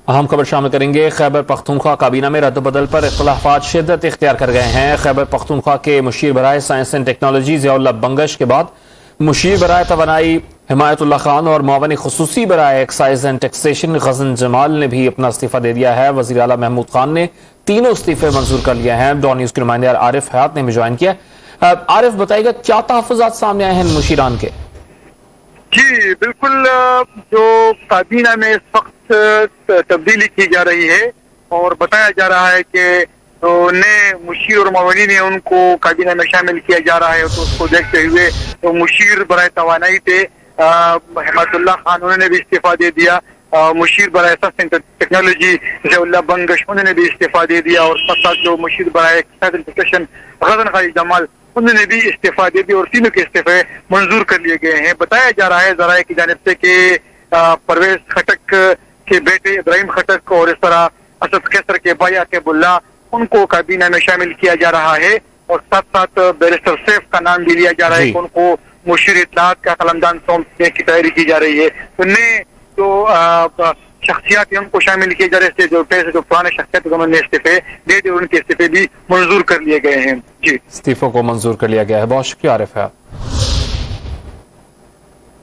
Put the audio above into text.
अहम खबर शामिल करेंगे। खैबर पख्तूनख्वा काबीना में रद्द-बदल पर इख्तिलाफात शिद्दत इख्तियार कर गए हैं। खैबर पख्तूनख्वा के मुशीर बराए science and technology Ziaullah Bangash के बाद मुशीर बराए तवानाई हिमायतुल्लाह खान और मुआवनी खुसूसी बराए excise and taxation Ghazan Jamal ने भी अपना इस्तीफा दे दिया है। वज़ीर आला महमूद खान ने तीनों इस्तीफे मंजूर कर लिए हैं। डॉन न्यूज़ के नुमाइंदे आरिफ हयात ने भी ज्वाइन किया। आरिफ, बताइएगा क्या तहफ़्फ़ुज़ात सामने आए हैं मुशीरान के? जी बिल्कुल, जो काबीना में इस वक्त तब्दीली की जा रही है और बताया जा रहा है कि नए मुशीर और मवानी ने उनको काबीना में शामिल किया जा रहा है, तो उसको देखते हुए तो मुशीर बराए तवानाई थे हिमायतुल्लाह खान, उन्होंने भी इस्तीफा दे दिया। मुशीर बराए science and technology Ziaullah Bangash, उन्होंने भी इस्तीफा दे दिया। और साथ साथ जो मुशीर बराए एक्साइज गजन जमाल, उन्होंने भी इस्तीफा दे दिया और तीनों के इस्तीफे मंजूर कर लिए गए हैं। बताया जा रहा है ज़राए की जानिब से कि परवेज खटक के बेटे इब्राहिम खटक और इस तरह असद कैसर के भाई अकेबुल्ला, उनको काबीना में शामिल किया जा रहा है। और साथ साथ बैरिस्टर सैफ का नाम भी लिया जा रहा है कि उनको मुशीर इत्तलात का कलमदान सौंपने की तैयारी की जा रही है। तो नए जो शख्सियात उनको शामिल किए जा रहे थे, जो पुराने शख्सियत उन्होंने इस्तीफे दे दिए, उनके इस्तीफे भी मंजूर कर लिए गए हैं। जी, इस्तीफों को मंजूर कर लिया गया है। बहुत शुक्रिया आरिफ है।